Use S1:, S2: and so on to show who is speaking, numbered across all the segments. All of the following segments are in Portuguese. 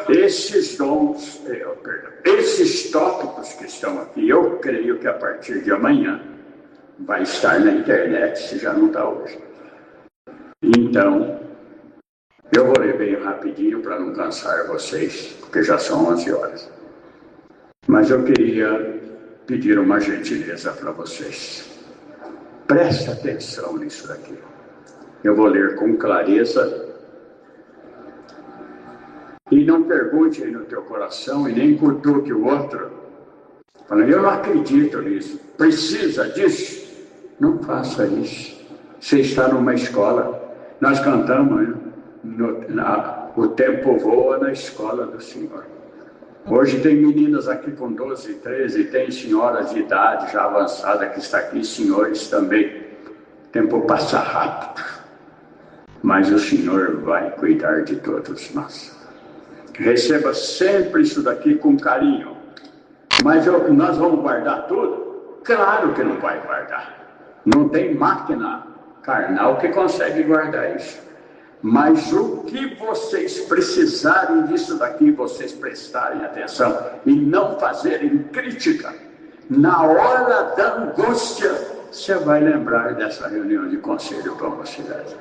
S1: Esses dons, esses tópicos que estão aqui, eu creio que a partir de amanhã vai estar na internet, se já não está hoje. Então, eu vou ler bem rapidinho para não cansar vocês, porque já são 11 horas. Mas eu queria pedir uma gentileza para vocês. Preste atenção nisso daqui. Eu vou ler com clareza. E não pergunte aí no teu coração e nem cutuque o outro. Falando, eu não acredito nisso. Precisa disso? Não faça isso. Você está numa escola. Nós cantamos, né? O tempo voa na escola do Senhor. Hoje tem meninas aqui com 12, 13, tem senhoras de idade já avançada que está aqui, senhores também. O tempo passa rápido. Mas o Senhor vai cuidar de todos nós. Receba sempre isso daqui com carinho. Mas nós vamos guardar tudo? Claro que não vai guardar. Não tem máquina carnal que consegue guardar isso. Mas o que vocês precisarem disso daqui, vocês prestarem atenção e não fazerem crítica, na hora da angústia, você vai lembrar dessa reunião de conselho para a mocidade.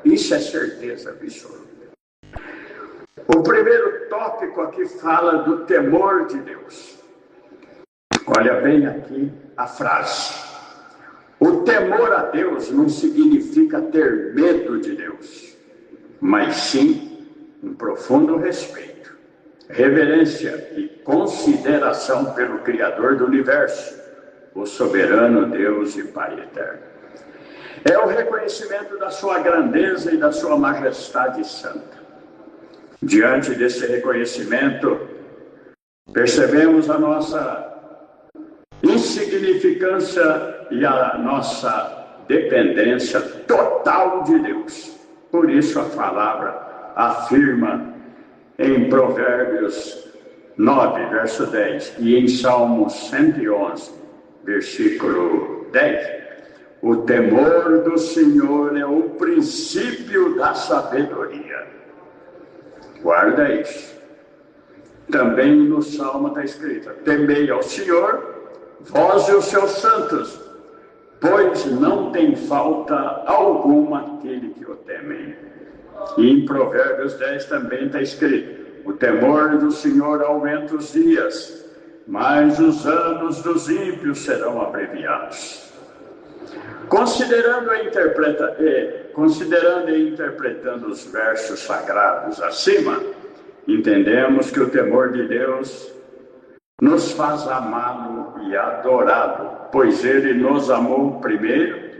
S1: Isso é certeza absoluta. O primeiro tópico aqui fala do temor de Deus. Olha bem aqui a frase. O temor a Deus não significa ter medo de Deus, mas sim um profundo respeito, reverência e consideração pelo Criador do Universo, o soberano Deus e Pai eterno. É o reconhecimento da sua grandeza e da sua majestade santa. Diante desse reconhecimento, percebemos a nossa insignificância e a nossa dependência total de Deus. Por isso a palavra afirma em Provérbios 9, verso 10, e em Salmos 111, versículo 10, o temor do Senhor é o princípio da sabedoria. Guarda isso. Também no Salmo está escrito, temei ao Senhor, vós e os seus santos, pois não tem falta alguma aquele que o temem. E em Provérbios 10 também está escrito, o temor do Senhor aumenta os dias, mas os anos dos ímpios serão abreviados. Considerando e interpretando os versos sagrados acima, entendemos que o temor de Deus nos faz amá-lo e adorá-lo, pois ele nos amou primeiro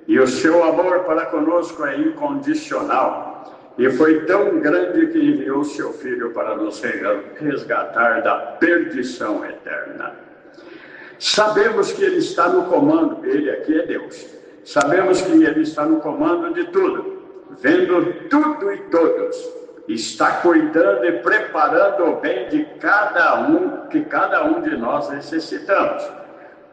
S1: e o seu amor para conosco é incondicional. E foi tão grande que enviou seu Filho para nos resgatar da perdição eterna. Sabemos que ele está no comando, ele aqui é Deus. Sabemos que ele está no comando de tudo, vendo tudo e todos. Está cuidando e preparando o bem de cada um, que cada um de nós necessitamos.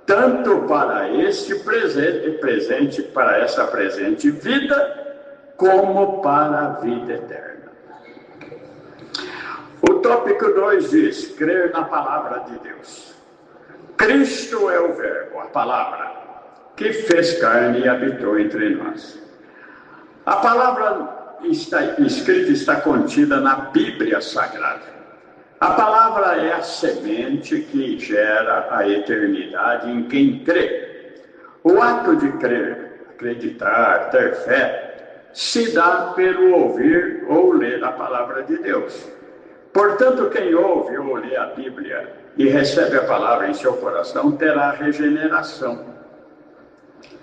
S1: Tanto para este presente, para essa presente vida, como para a vida eterna. O tópico 2 diz, crer na palavra de Deus. Cristo é o verbo, a palavra, que fez carne e habitou entre nós. A palavra está contida na Bíblia Sagrada. A palavra é a semente que gera a eternidade em quem crê. O ato de crer, acreditar, ter fé, se dá pelo ouvir ou ler a palavra de Deus. Portanto, quem ouve ou lê a Bíblia e recebe a palavra em seu coração terá regeneração,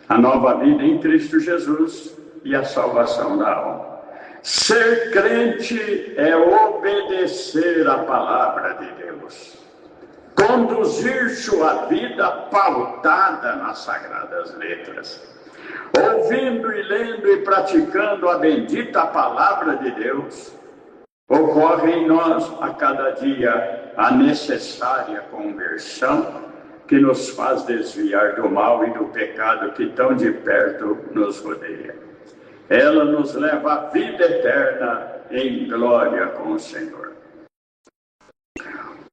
S1: a nova vida em Cristo Jesus e a salvação da alma. Ser crente é obedecer a palavra de Deus, conduzir sua vida pautada nas sagradas letras, ouvindo e lendo e praticando a bendita palavra de Deus. Ocorre em nós a cada dia a necessária conversão que nos faz desviar do mal e do pecado que tão de perto nos rodeia. Ela nos leva à vida eterna em glória com o Senhor.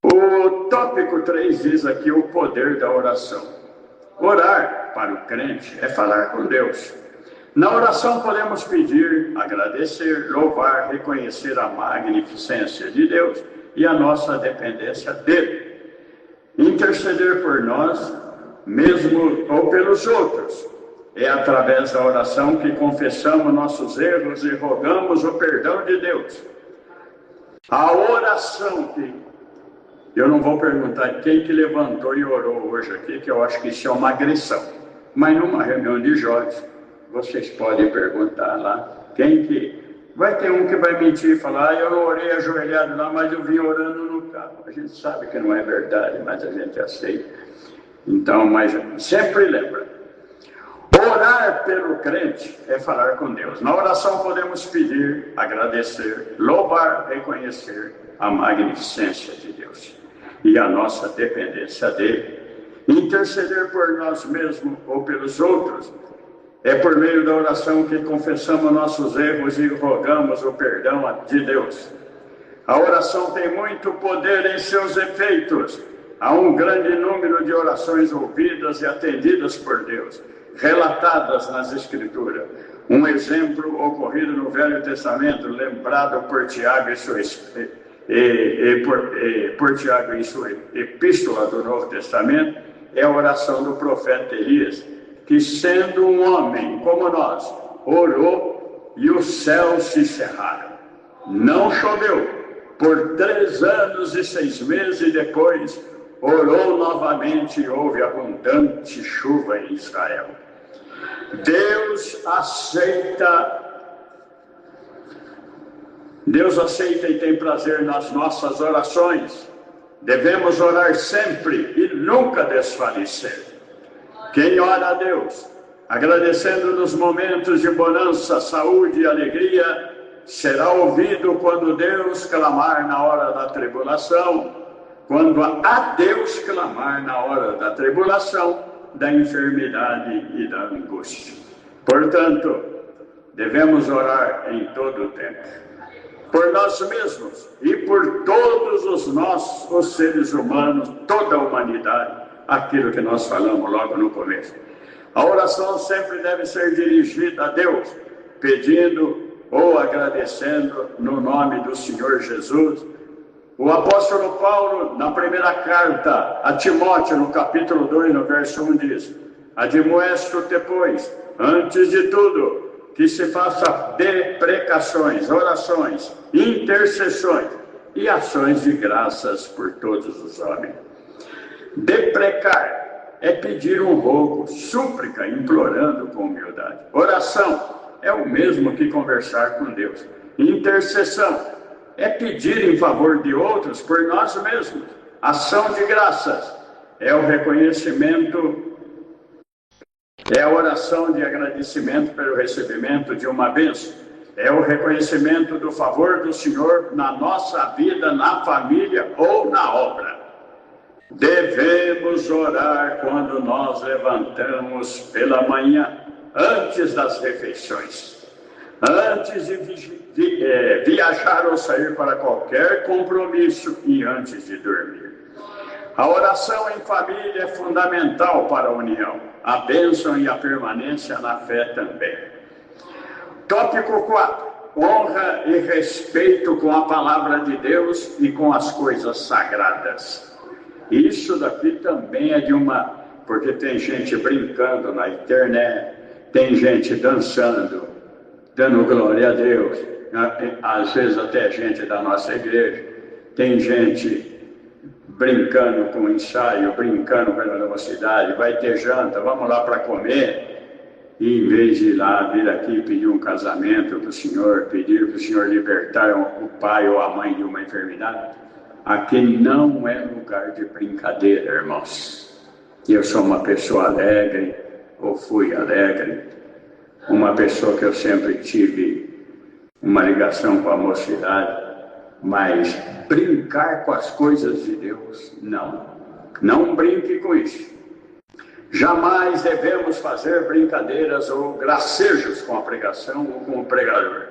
S1: O tópico 3 diz aqui o poder da oração. Orar para o crente é falar com Deus. Na oração podemos pedir, agradecer, louvar, reconhecer a magnificência de Deus e a nossa dependência dele. Interceder por nós, mesmo ou pelos outros. É através da oração que confessamos nossos erros e rogamos o perdão de Deus. A oração que... Eu não vou perguntar quem que levantou e orou hoje aqui, que eu acho que isso é uma agressão. Mas numa reunião de jovens, vocês podem perguntar lá, quem que... Vai ter um que vai mentir e falar, eu não orei ajoelhado lá, mas eu vim orando no carro. A gente sabe que não é verdade, mas a gente aceita. Então, mas sempre lembra. Orar pelo crente é falar com Deus. Na oração podemos pedir, agradecer, louvar, reconhecer a magnificência de Deus e a nossa dependência dele. Interceder por nós mesmos ou pelos outros é por meio da oração que confessamos nossos erros e rogamos o perdão de Deus. A oração tem muito poder em seus efeitos. Há um grande número de orações ouvidas e atendidas por Deus, relatadas nas Escrituras. Um exemplo ocorrido no Velho Testamento, lembrado por Tiago por Tiago em sua epístola do Novo Testamento, é a oração do profeta Elias, que sendo um homem como nós, orou e os céus se cerraram. Não choveu por 3 anos e 6 meses e depois orou novamente e houve abundante chuva em Israel. Deus aceita e tem prazer nas nossas orações. Devemos orar sempre e nunca desfalecer. Quem ora a Deus, agradecendo nos momentos de bonança, saúde e alegria, será ouvido quando Deus clamar na hora da tribulação, quando a Deus clamar na hora da tribulação, da enfermidade e da angústia. Portanto, devemos orar em todo o tempo, por nós mesmos e por todos os seres humanos, toda a humanidade, aquilo que nós falamos logo no começo. A oração sempre deve ser dirigida a Deus, pedindo ou agradecendo no nome do Senhor Jesus. O apóstolo Paulo, na primeira carta a Timóteo, no capítulo 2, no verso 1, diz: admoesto-te, pois, antes de tudo, que se faça deprecações, orações, intercessões e ações de graças por todos os homens. Deprecar é pedir um rogo, súplica, implorando com humildade. Oração é o mesmo que conversar com Deus. Intercessão é pedir em favor de outros por nós mesmos. Ação de graças é o reconhecimento, é a oração de agradecimento pelo recebimento de uma bênção. É o reconhecimento do favor do Senhor na nossa vida, na família ou na obra. Devemos orar quando nós levantamos pela manhã, antes das refeições, antes de viajar ou sair para qualquer compromisso e antes de dormir. A oração em família é fundamental para a união, a bênção e a permanência na fé também. Tópico 4. Honra e respeito com a palavra de Deus e com as coisas sagradas. Isso daqui também é de uma... Porque tem gente brincando na internet, tem gente dançando, dando glória a Deus, às vezes até gente da nossa igreja, tem gente brincando com ensaio, brincando com a velocidade, vai ter janta, vamos lá para comer, e em vez de ir lá, vir aqui pedir um casamento para o Senhor, pedir para o Senhor libertar o pai ou a mãe de uma enfermidade, aqui não é lugar de brincadeira, irmãos. Eu sou uma pessoa alegre, ou fui alegre, uma pessoa que eu sempre tive uma ligação com a mocidade, mas brincar com as coisas de Deus, não. Não brinque com isso. Jamais devemos fazer brincadeiras ou gracejos com a pregação ou com o pregador.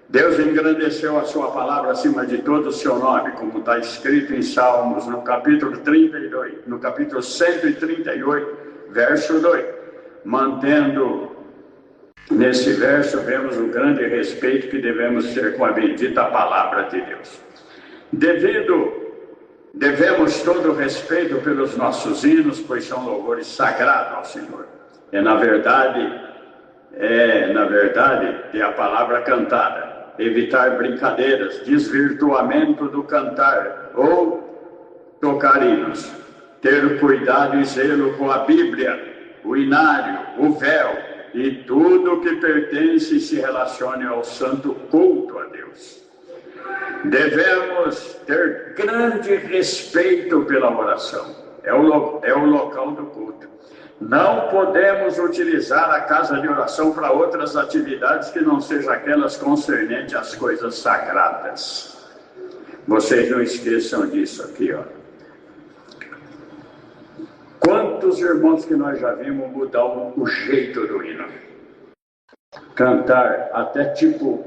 S1: Deus engrandeceu a sua palavra acima de todo o seu nome, como está escrito em Salmos, no capítulo 32, no capítulo 138, verso 2. Mantendo nesse verso, vemos o grande respeito que devemos ter com a bendita palavra de Deus. Devemos todo o respeito pelos nossos hinos, pois são louvores sagrados ao Senhor. Na verdade, é a palavra cantada. Evitar brincadeiras, desvirtuamento do cantar ou tocar hinos. Ter cuidado e zelo com a Bíblia, o inário, o véu e tudo que pertence e se relacione ao santo culto a Deus. Devemos ter grande respeito pela oração. É o local do culto. Não podemos utilizar a casa de oração para outras atividades que não sejam aquelas concernentes às coisas sagradas. Vocês não esqueçam disso aqui, ó. Quantos irmãos que nós já vimos mudar o jeito do hino? Cantar até tipo,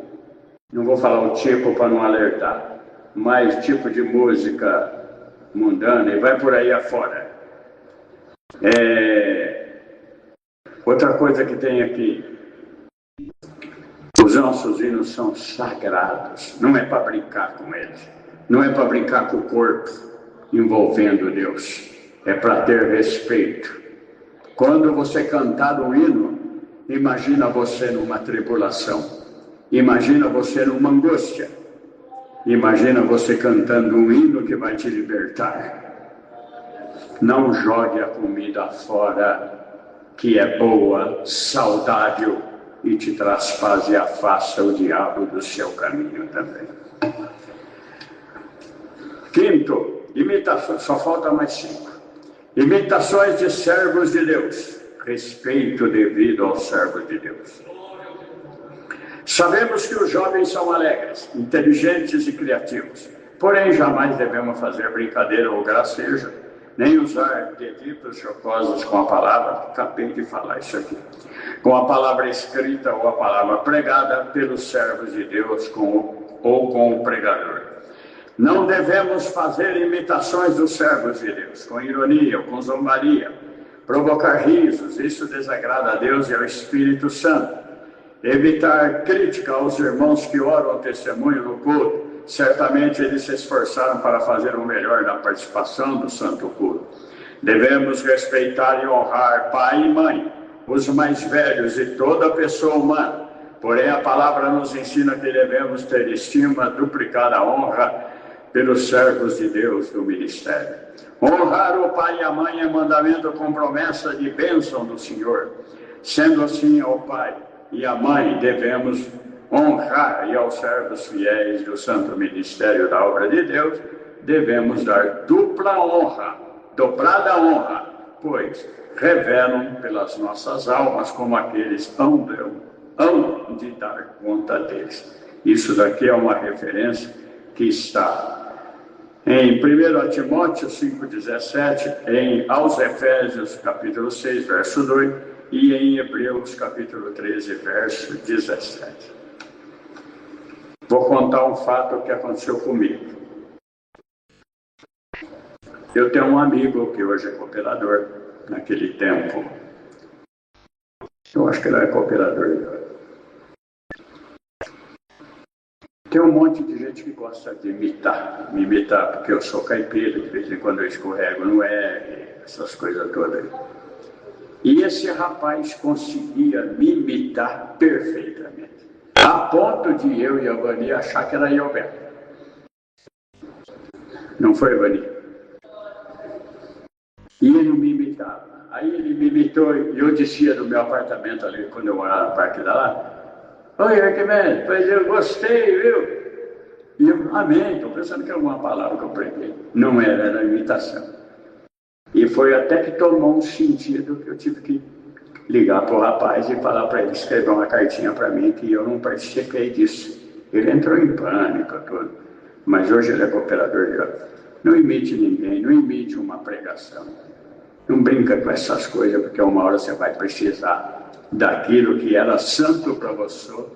S1: não vou falar o tipo para não alertar, mas tipo de música mundana e vai por aí afora. Outra coisa que tem aqui, os nossos hinos são sagrados, não é para brincar com eles, não é para brincar com o corpo envolvendo Deus, é para ter respeito. Quando você cantar um hino, imagina você numa tribulação, imagina você numa angústia, imagina você cantando um hino que vai te libertar. Não jogue a comida fora, que é boa, saudável e te traz paz e afasta o diabo do seu caminho também. Quinto, imitações, só falta mais 5. Imitações de servos de Deus, respeito devido aos servos de Deus. Sabemos que os jovens são alegres, inteligentes e criativos, porém jamais devemos fazer brincadeira ou gracejo, nem usar deditos chocosos com a palavra, acabei de falar isso aqui, com a palavra escrita ou a palavra pregada pelos servos de Deus ou com o pregador. Não devemos fazer imitações dos servos de Deus, com ironia ou com zombaria, provocar risos, isso desagrada a Deus e ao Espírito Santo. Evitar crítica aos irmãos que oram o testemunho no culto. Certamente eles se esforçaram para fazer o melhor na participação do santo culto. Devemos respeitar e honrar pai e mãe, os mais velhos e toda pessoa humana. Porém, a palavra nos ensina que devemos ter estima, duplicada honra pelos servos de Deus do ministério. Honrar o pai e a mãe é mandamento com promessa de bênção do Senhor. Sendo assim, ao pai e à mãe devemos honrar, e aos servos fiéis do santo ministério da obra de Deus, devemos dar dupla honra, dobrada honra, pois revelam pelas nossas almas como aqueles hão de dar conta deles. Isso daqui é uma referência que está em 1 Timóteo 5,17, aos Efésios capítulo 6, verso 2, e em Hebreus capítulo 13, verso 17. Vou contar um fato que aconteceu comigo. Eu tenho um amigo que hoje é cooperador, naquele tempo. Eu acho que ele é cooperador. Tem um monte de gente que gosta de me imitar, porque eu sou caipira, de vez em quando eu escorrego no R, essas coisas todas. E esse rapaz conseguia me imitar perfeitamente, a ponto de eu e a Vani achar que era eu mesmo. Não foi, Vani? E ele me imitava. Aí ele me imitou e eu descia do meu apartamento ali, quando eu morava no Parque da Lapa. Oi, Arquimedes, pois eu gostei, viu? E eu, amém, estou pensando que é alguma palavra que eu preguei. Não era, era imitação. E foi até que tomou um sentido que eu tive que ligar para o rapaz e falar para ele escrever uma cartinha para mim que eu não participei disso. Ele entrou em pânico, tudo. Mas hoje ele é cooperador de obra. Não imite ninguém, não imite uma pregação. Não brinca com essas coisas, porque uma hora você vai precisar daquilo que era santo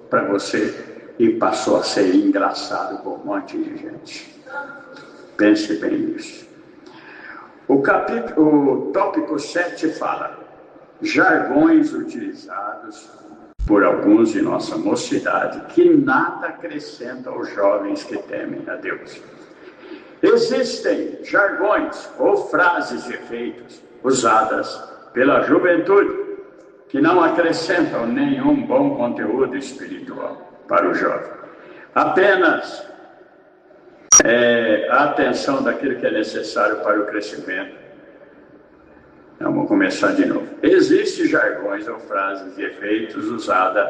S1: para você, e passou a ser engraçado com um monte de gente. Pense bem nisso. O tópico 7 fala: jargões utilizados por alguns de nossa mocidade que nada acrescentam aos jovens que temem a Deus. Existem jargões ou frases de efeitos usadas pela juventude que não acrescentam nenhum bom conteúdo espiritual para o jovem. Apenas a atenção daquilo que é necessário para o crescimento. Vamos começar de novo. Existem jargões ou frases de efeitos usadas,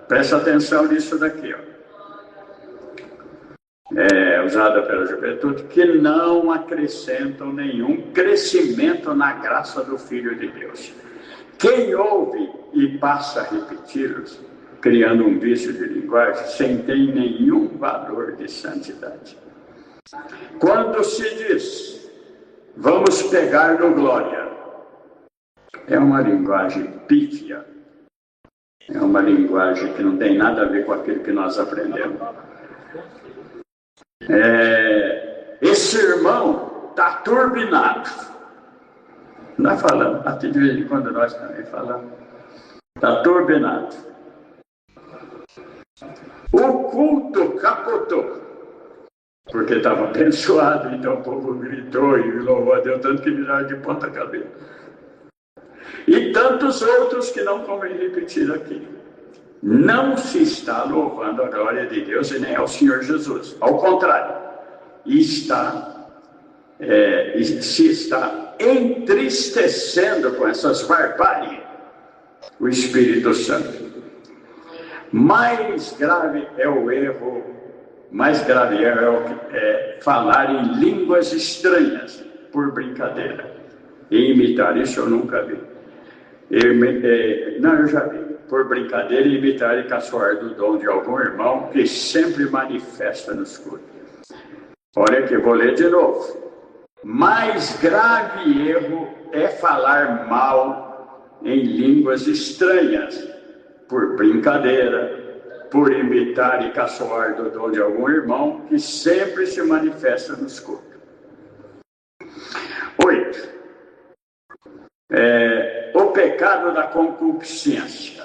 S1: presta atenção nisso daqui, usada pela juventude, que não acrescentam nenhum crescimento na graça do Filho de Deus. Quem ouve e passa a repeti-los, criando um vício de linguagem, sem ter nenhum valor de santidade. Quando se diz, vamos pegar no glória, é uma linguagem pífia, é uma linguagem que não tem nada a ver com aquilo que nós aprendemos. Esse irmão está turbinado. Nós falamos, até de vez em quando nós também falamos, está turbinado. O culto capotou, porque estava abençoado, então o povo gritou e louvou a Deus, tanto que viraram de ponta cabeça. E tantos outros que não convém repetir aqui. Não se está louvando a glória de Deus e nem ao Senhor Jesus. Ao contrário, se está entristecendo com essas barbáries o Espírito Santo. Mais grave é o erro, mais grave é falar em línguas estranhas por brincadeira. E imitar isso eu nunca vi. Eu já vi. Por brincadeira, imitar e caçoar do dom de algum irmão que sempre manifesta nos cultos. Olha aqui, vou ler de novo. Mais grave erro é falar mal em línguas estranhas, por brincadeira, por imitar e caçoar do dom de algum irmão que sempre se manifesta nos cultos. 8. O pecado da concupiscência.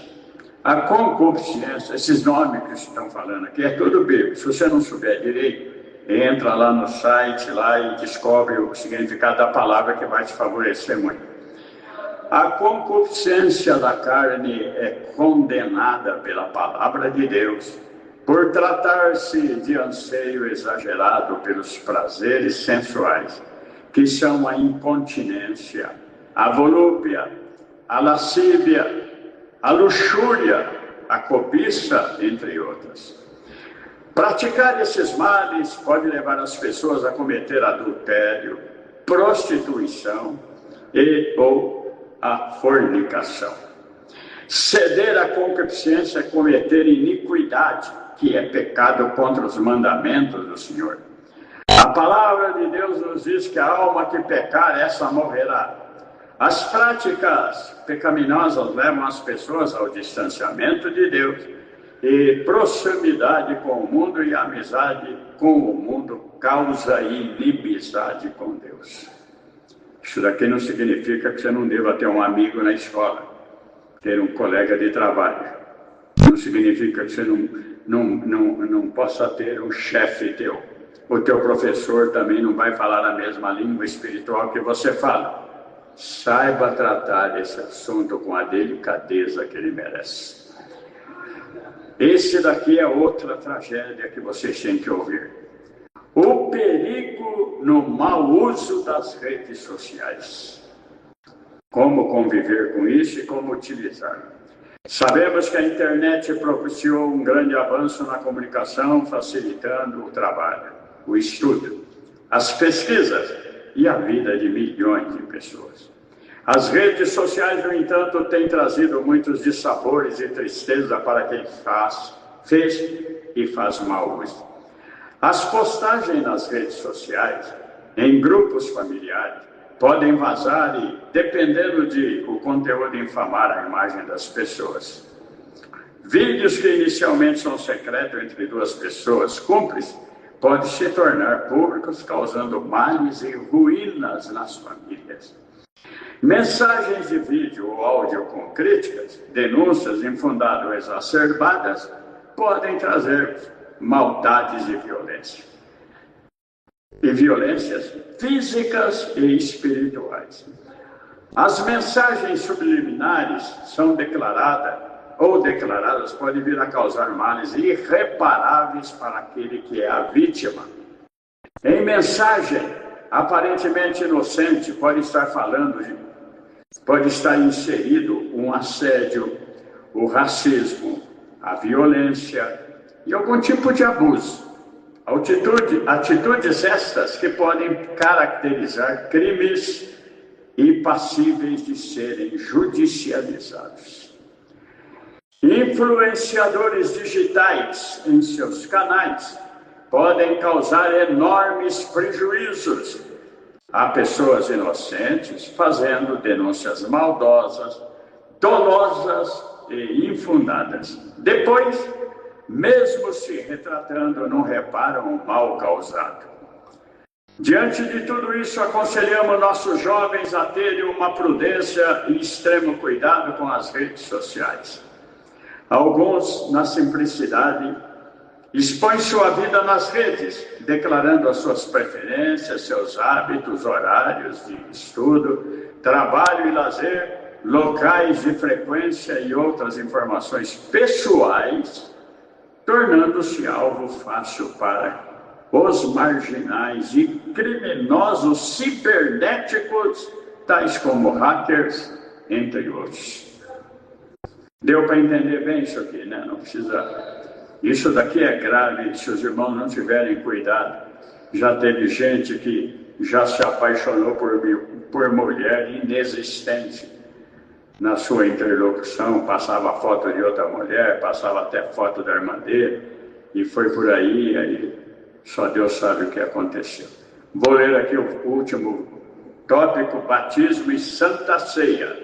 S1: A concupiscência, esses nomes que estão falando aqui, é tudo bíblico. Se você não souber direito, entra lá no site lá e descobre o significado da palavra, que vai te favorecer muito. A concupiscência da carne é condenada pela palavra de Deus por tratar-se de anseio exagerado pelos prazeres sensuais, que são a incontinência, a volúpia, a lascívia, a luxúria, a cobiça, entre outras. Praticar esses males pode levar as pessoas a cometer adultério, prostituição ou a fornicação. Ceder à concupiscência é cometer iniquidade, que é pecado contra os mandamentos do Senhor. A palavra de Deus nos diz que a alma que pecar, essa morrerá. As práticas pecaminosas levam as pessoas ao distanciamento de Deus e proximidade com o mundo, e amizade com o mundo causa inimizade com Deus. Isso daqui não significa que você não deva ter um amigo na escola, ter um colega de trabalho. Não significa que você não possa ter um chefe teu. O teu professor também não vai falar a mesma língua espiritual que você fala. Saiba tratar desse assunto com a delicadeza que ele merece. Esse daqui é outra tragédia que vocês têm que ouvir. O perigo no mau uso das redes sociais. Como conviver com isso e como utilizar. Sabemos que a internet propiciou um grande avanço na comunicação, facilitando o trabalho, o estudo, as pesquisas e a vida de milhões de pessoas. As redes sociais, no entanto, têm trazido muitos dissabores e tristeza para quem fez e faz mau uso. As postagens nas redes sociais, em grupos familiares, podem vazar e, dependendo de o conteúdo, infamar a imagem das pessoas. Vídeos que inicialmente são secretos entre duas pessoas cúmplices podem se tornar públicos, causando males e ruínas nas famílias. Mensagens de vídeo ou áudio com críticas, denúncias infundadas ou exacerbadas podem trazer maldades e violência. E violências físicas e espirituais. As mensagens subliminares são declaradas podem vir a causar males irreparáveis para aquele que é a vítima. Em mensagem aparentemente inocente pode estar inserido um assédio, o racismo, a violência e algum tipo de abuso. Atitudes estas que podem caracterizar crimes e passíveis de serem judicializados. Influenciadores digitais em seus canais podem causar enormes prejuízos a pessoas inocentes, fazendo denúncias maldosas, dolosas e infundadas. Depois, mesmo se retratando, não reparam o mal causado. Diante de tudo isso, aconselhamos nossos jovens a terem uma prudência e extremo cuidado com as redes sociais. Alguns, na simplicidade, expõem sua vida nas redes, declarando as suas preferências, seus hábitos, horários de estudo, trabalho e lazer, locais de frequência e outras informações pessoais, tornando-se alvo fácil para os marginais e criminosos cibernéticos, tais como hackers, entre outros. Deu para entender bem isso aqui, né? Não precisa. Isso daqui é grave, se os irmãos não tiverem cuidado. Já teve gente que já se apaixonou por mulher inexistente na sua interlocução, passava foto de outra mulher, passava até foto da irmã dele, e foi por aí só Deus sabe o que aconteceu. Vou ler aqui o último tópico: batismo e Santa Ceia.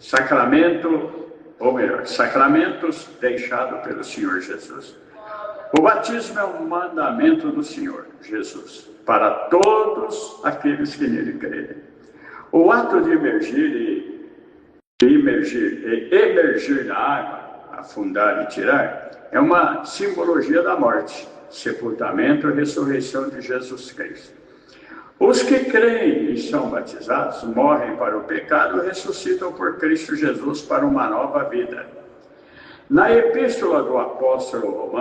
S1: Sacramentos deixados pelo Senhor Jesus. O batismo é um mandamento do Senhor Jesus para todos aqueles que nele crerem. O ato de emergir na água, afundar e tirar, é uma simbologia da morte, sepultamento e ressurreição de Jesus Cristo. Os que creem e são batizados morrem para o pecado e ressuscitam por Cristo Jesus para uma nova vida. Na epístola do apóstolo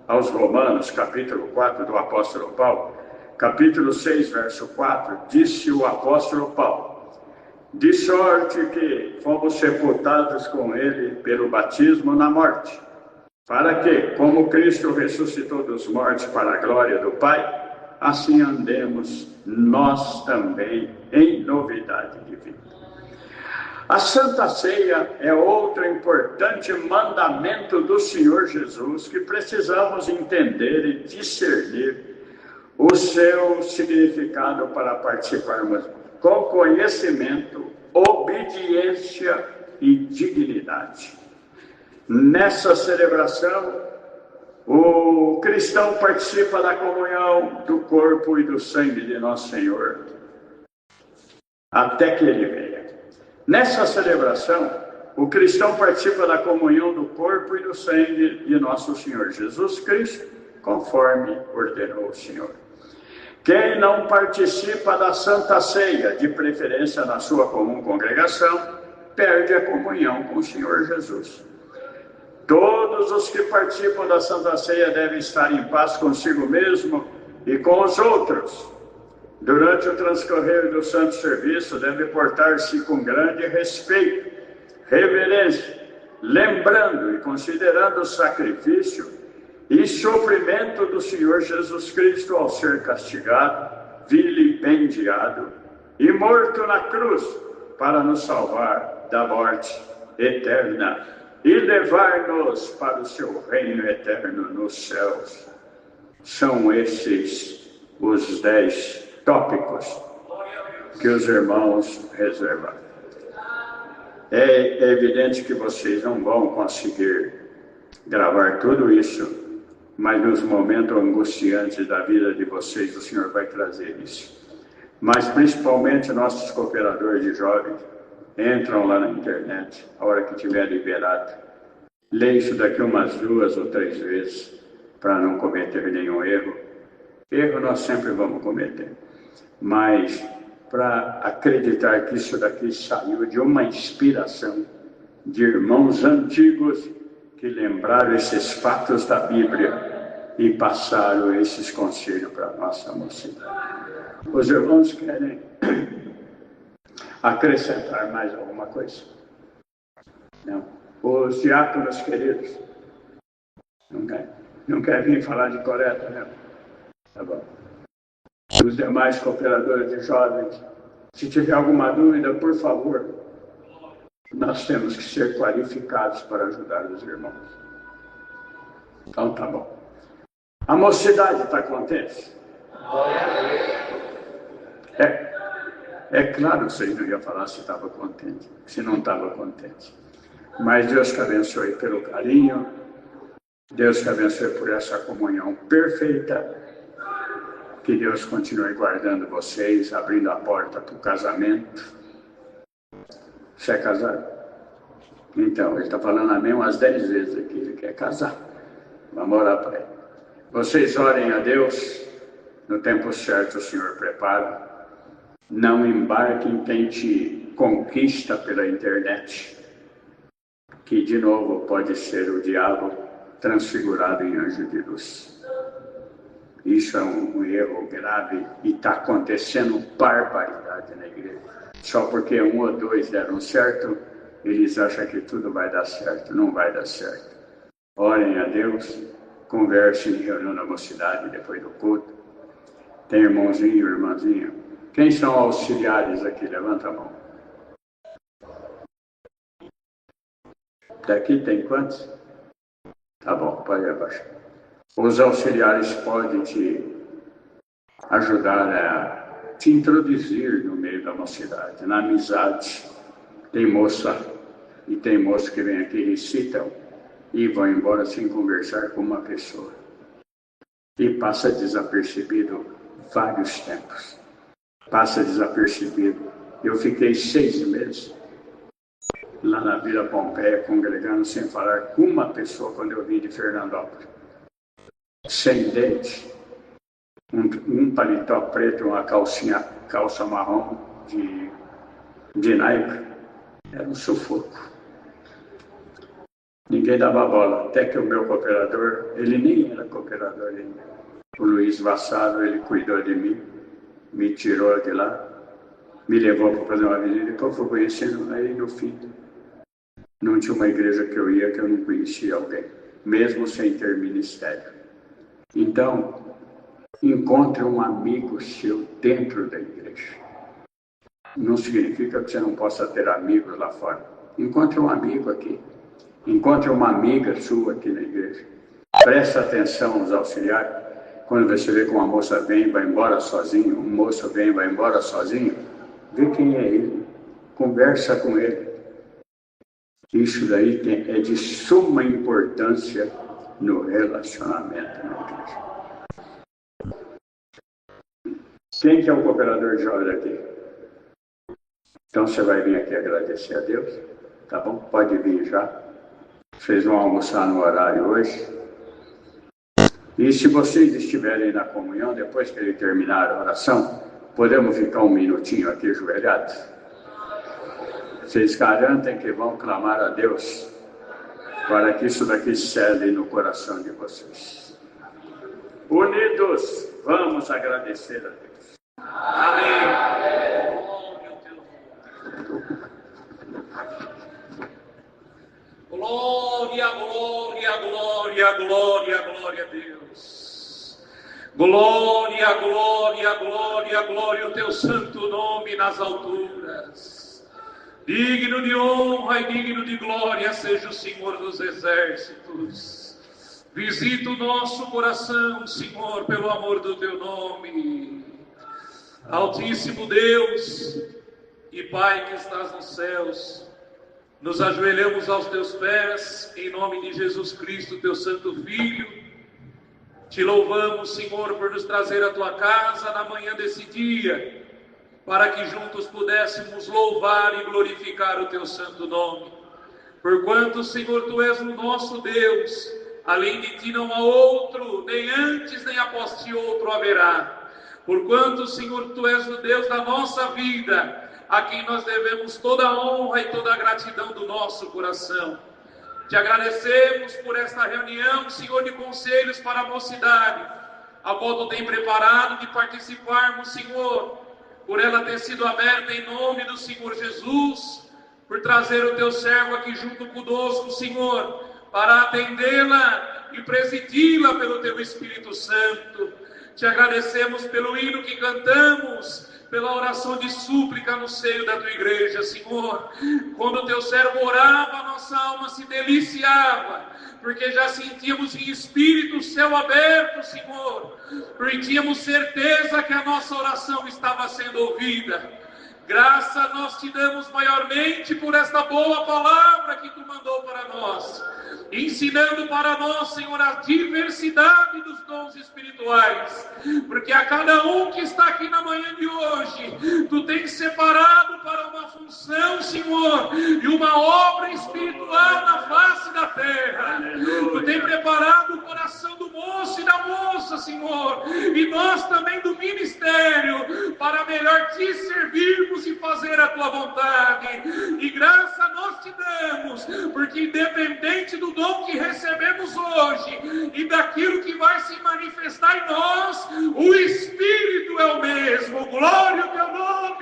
S1: aos Romanos, capítulo 4 do apóstolo Paulo, capítulo 6, verso 4, disse o apóstolo Paulo: de sorte que fomos sepultados com ele pelo batismo na morte, para que, como Cristo ressuscitou dos mortos para a glória do Pai, assim andemos nós também em novidade de vida. A Santa Ceia é outro importante mandamento do Senhor Jesus que precisamos entender e discernir o seu significado para participarmos com conhecimento, obediência e dignidade. Nessa celebração, o cristão participa da comunhão do corpo e do sangue de nosso Senhor, até que Ele venha. Nessa celebração, o cristão participa da comunhão do corpo e do sangue de nosso Senhor Jesus Cristo, conforme ordenou o Senhor. Quem não participa da Santa Ceia, de preferência na sua comum congregação, perde a comunhão com o Senhor Jesus. Todos os que participam da Santa Ceia devem estar em paz consigo mesmo e com os outros. Durante o transcorrer do santo serviço, deve portar-se com grande respeito, reverência, lembrando e considerando o sacrifício e sofrimento do Senhor Jesus Cristo ao ser castigado, vilipendiado e morto na cruz para nos salvar da morte eterna e levar-nos para o seu reino eterno nos céus. São esses os 10 tópicos que os irmãos reservaram. É evidente que vocês não vão conseguir gravar tudo isso, mas nos momentos angustiantes da vida de vocês, o Senhor vai trazer isso. Mas principalmente nossos cooperadores de jovens entram lá na internet, a hora que tiver liberado. Lê isso daqui umas 2 ou 3 vezes, para não cometer nenhum erro. Erro nós sempre vamos cometer. Mas para acreditar que isso daqui saiu de uma inspiração de irmãos antigos que lembraram esses fatos da Bíblia e passaram esses conselhos para a nossa mocidade. Os irmãos querem acrescentar mais alguma coisa? Não. Os diáconos queridos, não quer vir falar de coleta, né? Tá bom. Os demais cooperadores de jovens, se tiver alguma dúvida, por favor, nós temos que ser qualificados para ajudar os irmãos. Então tá bom. A mocidade está contente? É claro que vocês não iam falar se estava contente, se não estava contente. Mas Deus te abençoe pelo carinho, Deus te abençoe por essa comunhão perfeita, que Deus continue guardando vocês, abrindo a porta para o casamento. Você é casado? Então, ele está falando amém umas 10 vezes aqui, ele quer casar. Vamos orar para ele. Vocês orem a Deus, no tempo certo o Senhor prepara. Não embarquem quem te conquista pela internet, que de novo pode ser o diabo transfigurado em anjo de luz. Isso é um erro grave e está acontecendo barbaridade na igreja. Só porque 1 ou 2 deram certo, eles acham que tudo vai dar certo. Não vai dar certo. Orem a Deus, conversem em reunião na mocidade depois do culto. Tem irmãozinho, irmãzinha? Quem são auxiliares aqui? Levanta a mão. Daqui tem quantos? Tá bom, pode abaixar. Os auxiliares podem te ajudar a te introduzir no meio da mocidade, na amizade. Tem moça e tem moço que vem aqui, recitam e vão embora sem conversar com uma pessoa. E passa desapercebido vários tempos. Passa desapercebido. Eu fiquei 6 meses lá na Vila Pompeia, congregando sem falar com uma pessoa quando eu vim de Fernandópolis. Sem dente, um paletó preto, uma calça marrom de Nike. Era um sufoco. Ninguém dava bola, até que o meu cooperador, ele nem era cooperador ainda. O Luiz Vassado, ele cuidou de mim, me tirou de lá, me levou para fazer uma visita, depois fui conhecendo aí no fim. Não tinha uma igreja que eu ia que eu não conhecia alguém, mesmo sem ter ministério. Então, encontre um amigo seu dentro da igreja. Não significa que você não possa ter amigos lá fora. Encontre um amigo aqui. Encontre uma amiga sua aqui na igreja. Presta atenção aos auxiliares. Quando você vê que uma moça vem e vai embora sozinho, um moço vem e vai embora sozinho, vê quem é ele. Conversa com ele. Isso daí é de suma importância no relacionamento na igreja. Quem que é o cooperador jovem aqui? Então você vai vir aqui agradecer a Deus, tá bom? Pode vir já. Vocês vão almoçar no horário hoje. E se vocês estiverem na comunhão, depois que ele terminar a oração, podemos ficar 1 minutinho aqui ajoelhados? Vocês garantem que vão clamar a Deus para que isso daqui cele no coração de vocês. Unidos, vamos agradecer a Deus. Amém.
S2: Glória, glória, glória, glória, glória a Deus. Glória, glória, glória, glória ao teu santo nome nas alturas. Digno de honra e digno de glória seja o Senhor dos exércitos. Visita o nosso coração, Senhor, pelo amor do teu nome. Altíssimo Deus e Pai que estás nos céus, Nos ajoelhamos aos teus pés, em nome de Jesus Cristo, teu santo Filho. Te louvamos, Senhor, por nos trazer à tua casa na manhã desse dia, para que juntos pudéssemos louvar e glorificar o teu santo nome. Porquanto, Senhor, tu és o nosso Deus, além de ti não há outro, nem antes nem após ti outro haverá. Porquanto, Senhor, tu és o Deus da nossa vida, a quem nós devemos toda a honra e toda a gratidão do nosso coração. Te agradecemos por esta reunião, Senhor, de conselhos para a mocidade, a qual tu tem preparado de participarmos, Senhor, por ela ter sido aberta em nome do Senhor Jesus, por trazer o teu servo aqui junto conosco, Senhor, para atendê-la e presidi-la pelo teu Espírito Santo. Te agradecemos pelo hino que cantamos, pela oração de súplica no seio da tua igreja, Senhor. Quando o teu servo orava, a nossa alma se deliciava, porque já sentíamos em espírito o céu aberto, Senhor, porque tínhamos certeza que a nossa oração estava sendo ouvida. Graça nós te damos maiormente por esta boa palavra que tu mandou para nós, ensinando para nós, Senhor, a diversidade dos dons espirituais, porque a cada um que está aqui na manhã de hoje, tu tens separado para uma função, Senhor, e uma obra espiritual na face da terra. Tu tens preparado o coração do moço e da moça, Senhor, e nós também do ministério, para melhor te servirmos e fazer a tua vontade. E graça nós te damos, porque independente do dom que recebemos hoje e daquilo que vai se manifestar em nós, o Espírito é o mesmo. Glória ao teu nome.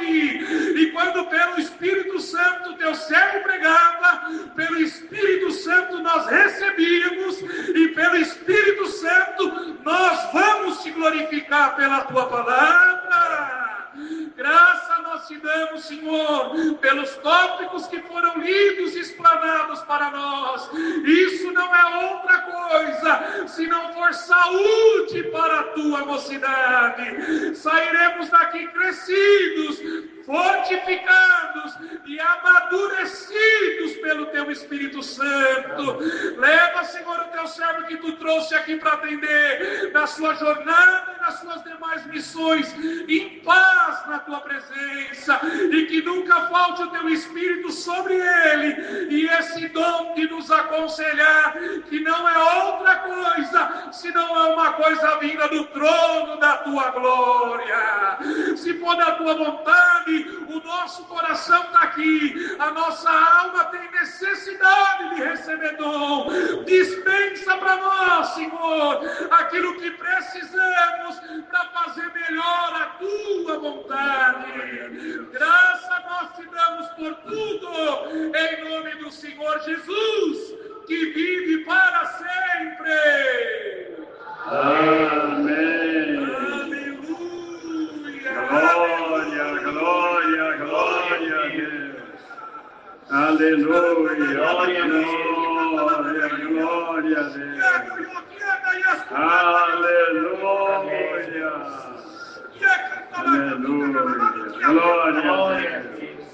S2: E quando pelo Espírito Santo teu servo pregava, pelo Espírito Santo nós recebíamos, e pelo Espírito Santo nós vamos te glorificar pela tua palavra. Graça nós te damos, Senhor, pelos tópicos que foram lidos e explanados para nós. Isso não é outra coisa, se não for saúde para a tua mocidade. Sairemos daqui crescidos, fortificados e amadurecidos pelo teu Espírito Santo. Leva, Senhor, o teu servo que tu trouxe aqui para atender na sua jornada e nas suas demais missões, em paz na tua presença, e que nunca falte o teu Espírito sobre ele, e esse dom de nos aconselhar, que não é outra coisa, senão é uma coisa vinda do trono da tua glória. Se for da tua vontade, o nosso coração está aqui, a nossa alma tem necessidade de receber dom. Dispensa para nós, Senhor, aquilo que precisamos para fazer melhor a tua vontade. Graça nós te damos por tudo, em nome do Senhor Jesus, que vive para sempre.
S1: Amém.
S2: Aleluia.
S1: Glória, glória a Deus. Aleluia. Glória, glória a Deus. Aleluia. Aleluia. Glória a Deus.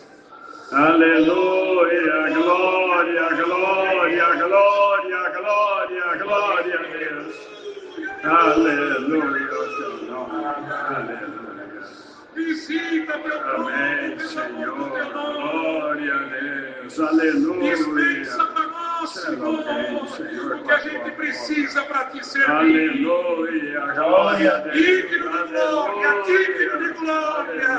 S1: Aleluia. Glória, glória, glória, glória, glória a Deus. Aleluia. O teu nome. Aleluia.
S2: Visita teu povo.
S1: Amém, Senhor. Glória a Deus. Aleluia.
S2: Dispensa para nós, Senhor, o que a gente precisa para te servir.
S1: Aleluia. Glória a Deus.
S2: Digno de glória, digno de glória.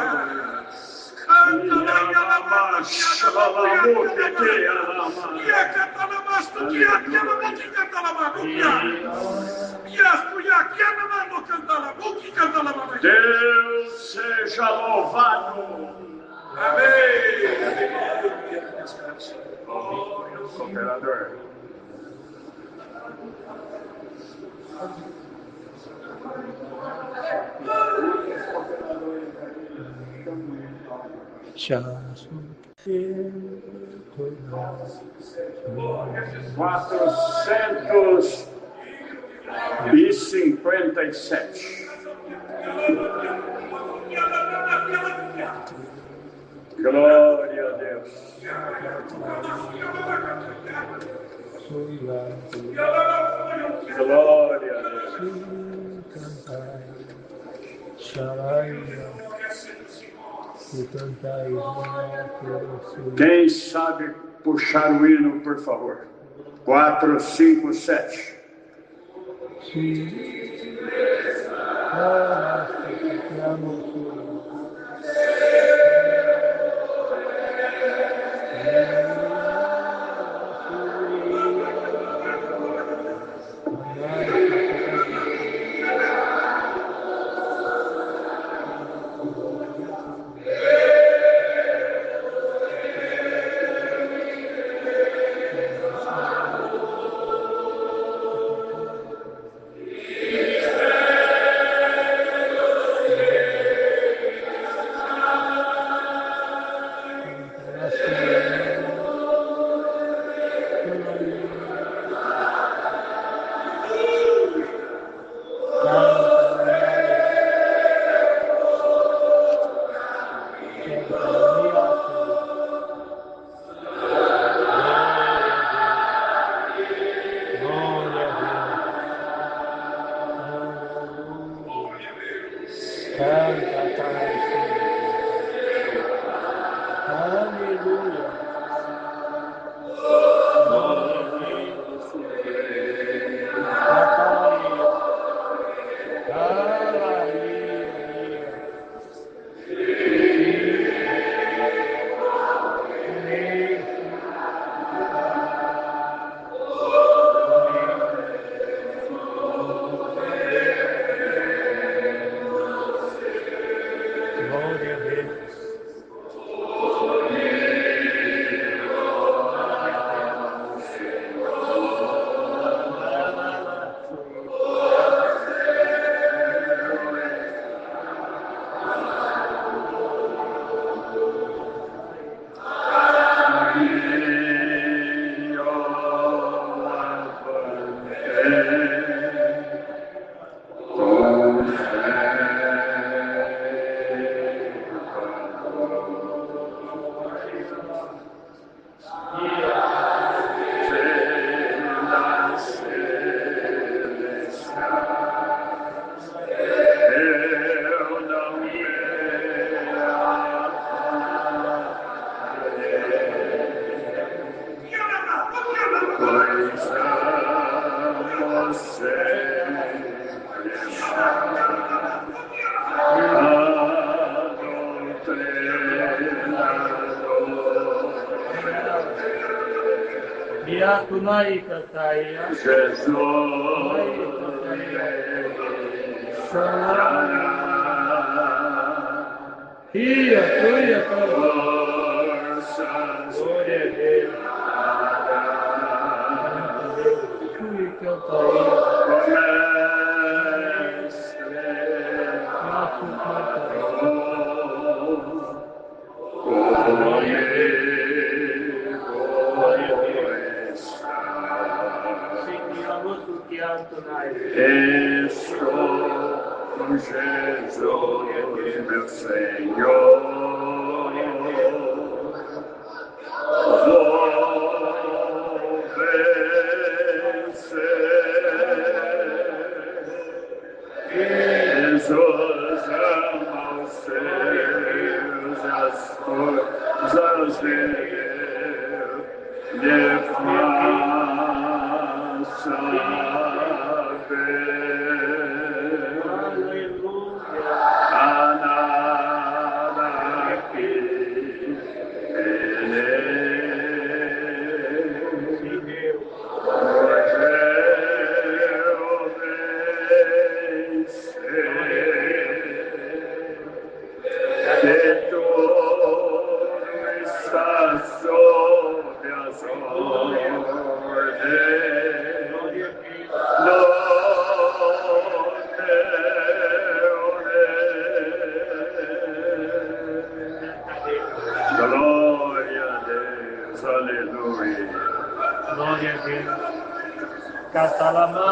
S2: Canta lá,
S1: Deus seja louvado.
S2: amém.
S1: Cooperador. Quatrocentos e 57. Glória a Deus. Glória a Deus. Quem sabe puxar o hino, por favor? 4, 5, 7.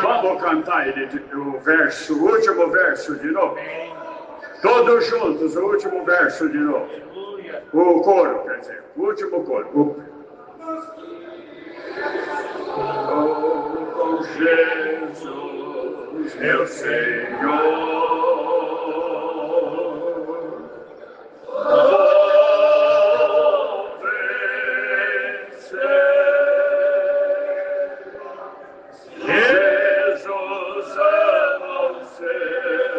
S1: Vamos cantar o último verso de novo. Todos juntos, o último verso de novo. O coro, quer dizer, o último coro. Oh, Jesus, meu Senhor, vou vencer. Jesus ama o céu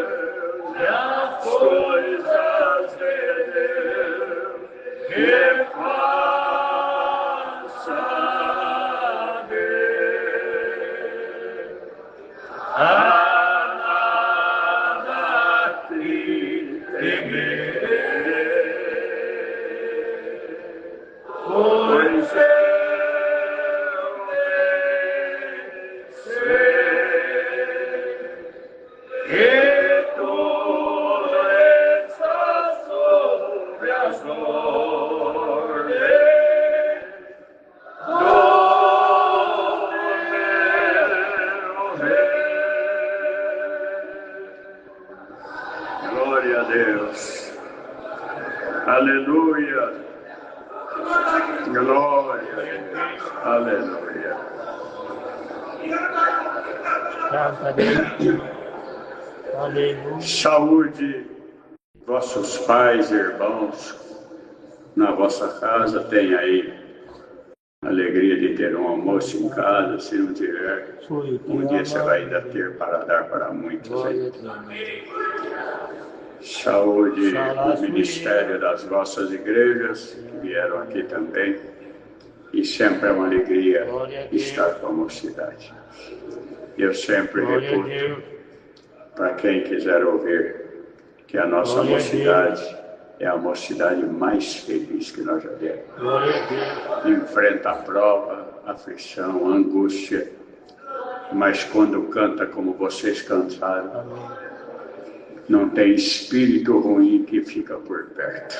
S1: e as coisas de Deus que faça ver. A nada te temerei, pois eu sei que tu estás sobre as ordens do meu rei. Glória a Deus. Aleluia. Glória a Deus. Aleluia.
S3: Aleluia.
S1: Saúde, vossos pais e irmãos, na vossa casa, tem aí a alegria de ter um almoço em casa. Se não tiver, um dia você vai ainda ter para dar para muitos aí. Saúde o ministério das vossas igrejas, que vieram aqui também. E sempre é uma alegria estar com a mocidade. Eu sempre reputo, para quem quiser ouvir, que a nossa mocidade é a mocidade mais feliz que nós já demos. Enfrenta a prova, a aflição, a angústia, mas quando canta como vocês cantaram, não tem espírito ruim que fica por perto.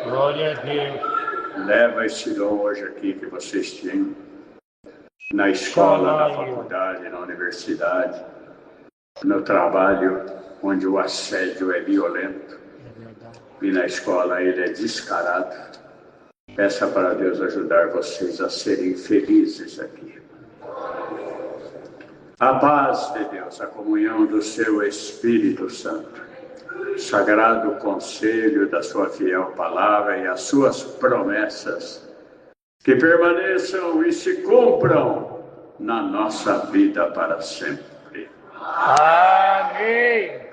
S3: Glória a Deus.
S1: Leva esse dom hoje aqui que vocês têm, na escola, na faculdade, na universidade, no trabalho, onde o assédio é violento, e na escola ele é descarado. Peça para Deus ajudar vocês a serem felizes aqui. A paz de Deus, a comunhão do seu Espírito Santo, sagrado conselho da sua fiel palavra e as suas promessas, que permaneçam e se cumpram na nossa vida para sempre.
S3: Amém.